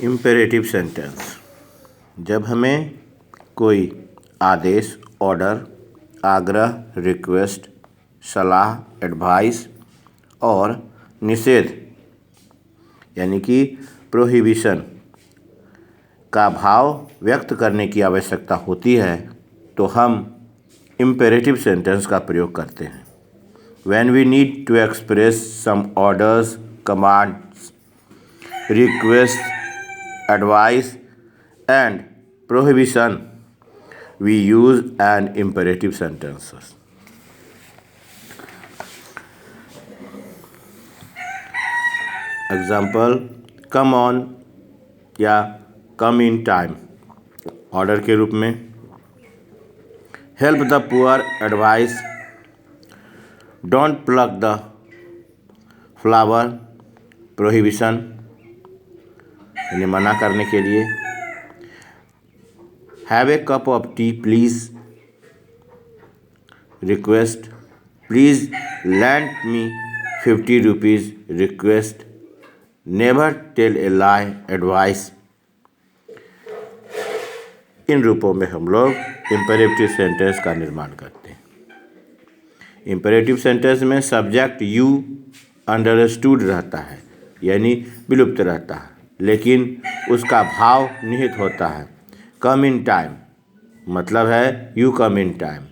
Imperative sentence जब हमें कोई आदेश, ऑर्डर, आग्रह, रिक्वेस्ट, सलाह, एडवाइस और निषेध यानी कि प्रोहिबिशन का भाव व्यक्त करने की आवश्यकता होती है तो हम इम्पेरेटिव सेंटेंस का प्रयोग करते हैं। When we need to express some orders, commands, requests, advice and prohibition, we use an imperative sentence. Example, come on या come in time ऑर्डर के रूप में, help the poor, advice, don't pluck the flower, prohibition यानी मना करने के लिए, have a cup of tea please, request, please lend me 50 rupees, request, never tell a lie, advice। इन रूपों में हम लोग इम्पेरेटिव सेंटेंस का निर्माण करते हैं। इम्पेरेटिव सेंटेंस में सब्जेक्ट यू अंडरस्टूड रहता है यानी विलुप्त रहता है, लेकिन उसका भाव निहित होता है। कम इन टाइम मतलब है you come in time,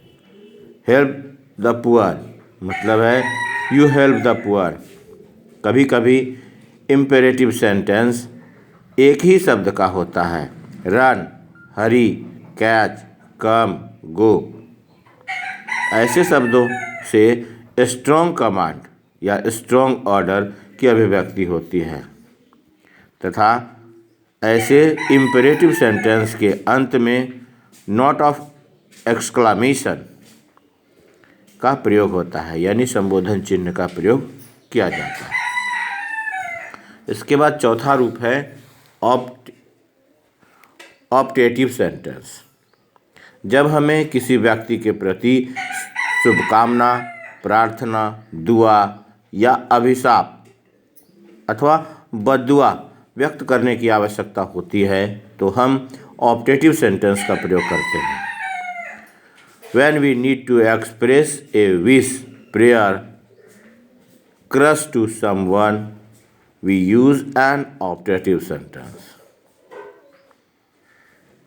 help the poor मतलब है यू हेल्प द पुअर। कभी कभी इम्पेरेटिव सेंटेंस एक ही शब्द का होता है, रन, हरी, कैच, कम, गो। ऐसे शब्दों से स्ट्रॉन्ग कमांड या स्ट्रॉन्ग ऑर्डर की अभिव्यक्ति होती है तथा ऐसे इम्पेरेटिव सेंटेंस के अंत में नोट ऑफ एक्सक्लामेशन का प्रयोग होता है यानी संबोधन चिन्ह का प्रयोग किया जाता है। इसके बाद चौथा रूप है ऑप्टेटिव सेंटेंस। जब हमें किसी व्यक्ति के प्रति शुभकामना, प्रार्थना, दुआ या अभिशाप अथवा बद्दुआ व्यक्त करने की आवश्यकता होती है तो हम ऑप्टेटिव सेंटेंस का प्रयोग करते हैं। When we need to express a wish, prayer, crush to someone, we use an optative sentence।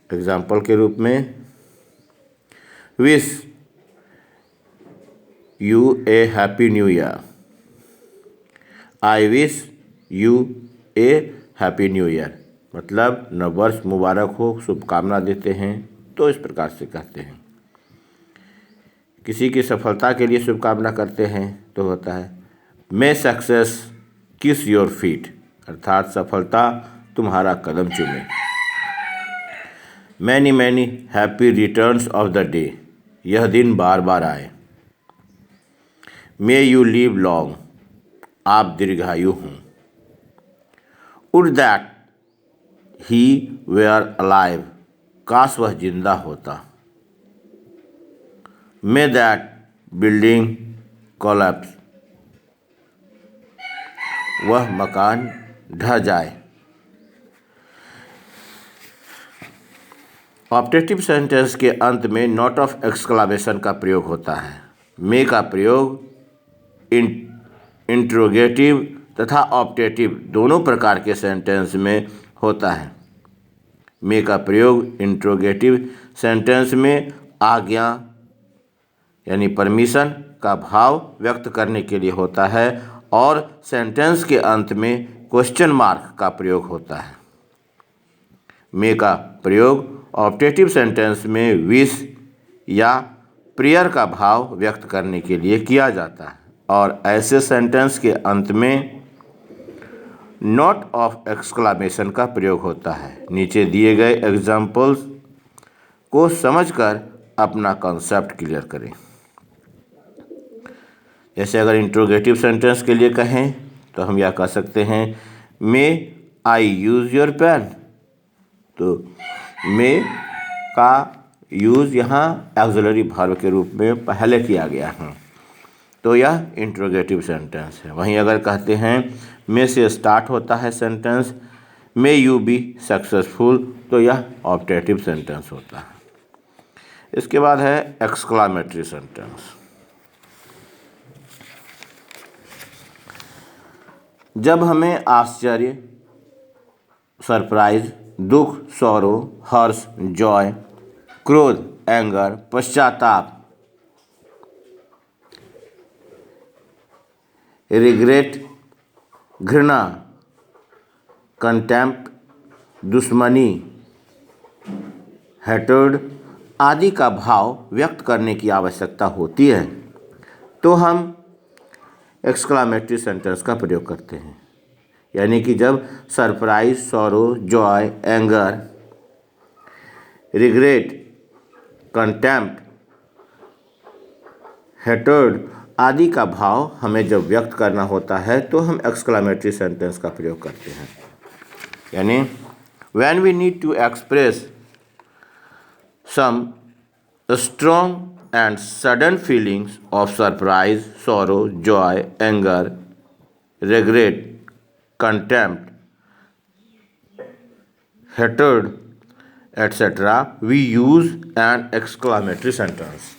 Example के रूप में, wish U A happy new year, I wish U A happy new year मतलब नववर्ष मुबारक हो, शुभकामना देते हैं तो इस प्रकार से कहते हैं। किसी की सफलता के लिए शुभकामना करते हैं तो होता है मे सक्सेस किस योर फीट अर्थात सफलता तुम्हारा कदम चूमे। Many many happy returns of the day यह दिन बार बार आए। मे यू लिव लॉन्ग आप दीर्घायु हों। Would that he were alive काश वह जिंदा होता। मे दैट बिल्डिंग कोलैप्स वह मकान ढह जाए। ऑप्टेटिव सेंटेंस के अंत में नोट ऑफ एक्सक्लामेशन का प्रयोग होता है। मे का प्रयोग इंट्रोगेटिव तथा ऑप्टेटिव दोनों प्रकार के सेंटेंस में होता है। मे का प्रयोग इंट्रोगेटिव सेंटेंस में आज्ञा यानी परमिशन का भाव व्यक्त करने के लिए होता है और सेंटेंस के अंत में क्वेश्चन मार्क का प्रयोग होता है। मे का प्रयोग ऑप्टेटिव सेंटेंस में विश या प्रेयर का भाव व्यक्त करने के लिए किया जाता है और ऐसे सेंटेंस के अंत में नोट ऑफ एक्सक्लामेशन का प्रयोग होता है। नीचे दिए गए एग्जाम्पल्स को समझकर अपना कॉन्सेप्ट क्लियर करें। जैसे अगर इंट्रोगेटिव सेंटेंस के लिए कहें तो हम यह कह सकते हैं मे आई यूज़ योर पेन। तो मे का यूज़ यहाँ ऑक्सिलरी वर्ब के रूप में पहले किया गया है तो यह इंट्रोगेटिव सेंटेंस है। वहीं अगर कहते हैं मे से स्टार्ट होता है sentence, may you be successful, तो यह ऑप्टेटिव सेंटेंस होता है। इसके बाद है एक्सक्लामेटरी सेंटेंस। जब हमें आश्चर्य, सरप्राइज, दुख, सौरो, हर्ष, जॉय, क्रोध, एंगर, पश्चाताप, रिग्रेट, घृणा, कंटेम्प्ट, दुश्मनी, हेटर्ड आदि का भाव व्यक्त करने की आवश्यकता होती है तो हम एक्सक्लामेटरी सेंटेंस का प्रयोग करते हैं। यानी कि जब surprise, sorrow, Joy, anger, regret, contempt, hatred आदि का भाव हमें जब व्यक्त करना होता है तो हम एक्सक्लामेटरी सेंटेंस का प्रयोग करते हैं। यानी when we need to express some strong and sudden feelings of surprise, sorrow, joy, anger, regret, contempt, hatred, etc., we use an exclamatory sentence.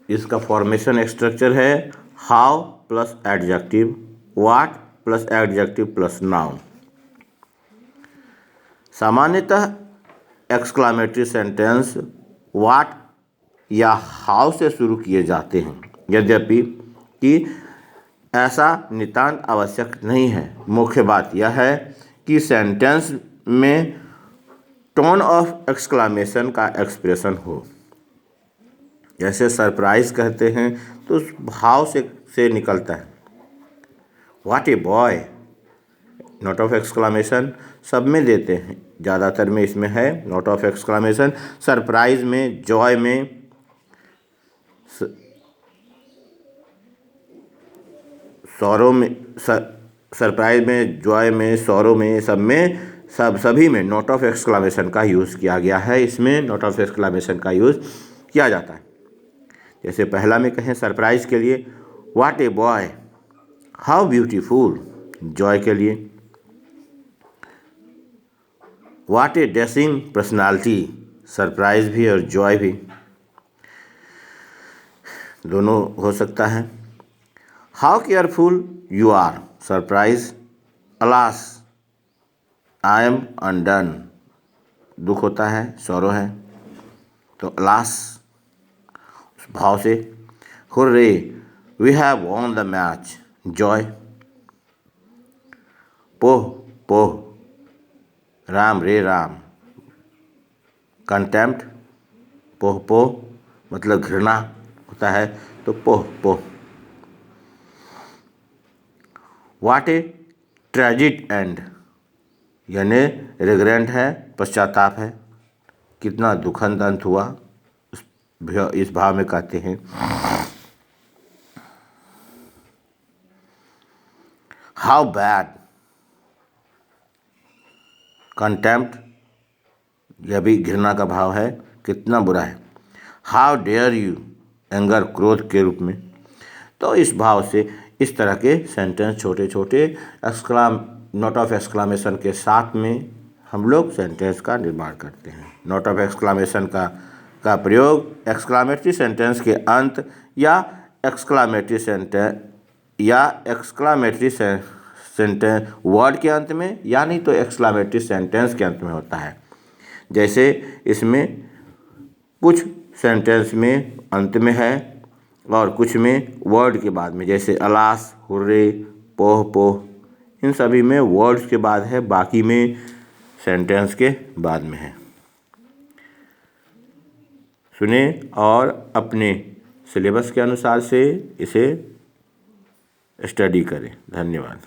इसका फॉर्मेशन स्ट्रक्चर है how plus adjective, what plus adjective plus noun. सामान्यतः exclamatory sentence what या how से शुरू किए जाते हैं, यद्यपि कि ऐसा नितांत आवश्यक नहीं है। मुख्य बात यह है कि सेंटेंस में टोन ऑफ एक्सक्लामेशन का एक्सप्रेशन हो। जैसे सरप्राइज कहते हैं तो उस भाव से निकलता है what a boy, note of exclamation सब में देते हैं, ज़्यादातर में इसमें है नोट ऑफ एक्सक्लामेशन। सरप्राइज में, जॉय में, सौरो में, सरप्राइज में, जॉय में, सौरो में, सभी में नोट ऑफ एक्सक्लामेशन का यूज़ किया गया है। इसमें नोट ऑफ एक्सक्लामेशन का यूज़ किया जाता है। जैसे पहला में कहें सरप्राइज के लिए what a boy, how beautiful. Joy के लिए what a dashing personality. Surprise भी और जॉय भी दोनों हो सकता है। How careful you are. Surprise, alas I am undone, दुख होता है, सौरो है, तो अलास उस भाव से। Hurray we have won the match. Joy, pooh pooh, Ram रे राम। कंटेम्प्ट, पोह पोह मतलब घृणा होता है, तो पोह पोह। व्हाट ए ट्रेजिक एंड, यानी रिग्रेंट है, पश्चाताप है, कितना दुखद अंत हुआ, इस भाव में कहते हैं। हाउ बैड, कंटेम्प्ट, यह भी घृणा का भाव है, कितना बुरा है। हाउ डेयर यू, एंगर, क्रोध के रूप में। तो इस भाव से इस तरह के सेंटेंस छोटे छोटे नोट ऑफ एक्सक्लामेशन के साथ में हम लोग सेंटेंस का निर्माण करते हैं। नोट ऑफ एक्सक्लामेशन का प्रयोग एक्सक्लामेटरी सेंटेंस के अंत या एक्सक्लामेटरी सेंटेंस वर्ड के अंत में, या नहीं तो एक्सक्लामेटरी सेंटेंस के अंत में होता है। जैसे इसमें कुछ सेंटेंस में अंत में है और कुछ में वर्ड के बाद में, जैसे अलास, हुर्रे, पोह पोह, इन सभी में वर्ड्स के बाद है, बाकी में सेंटेंस के बाद में है। सुने और अपने सिलेबस के अनुसार से इसे स्टडी करें। धन्यवाद।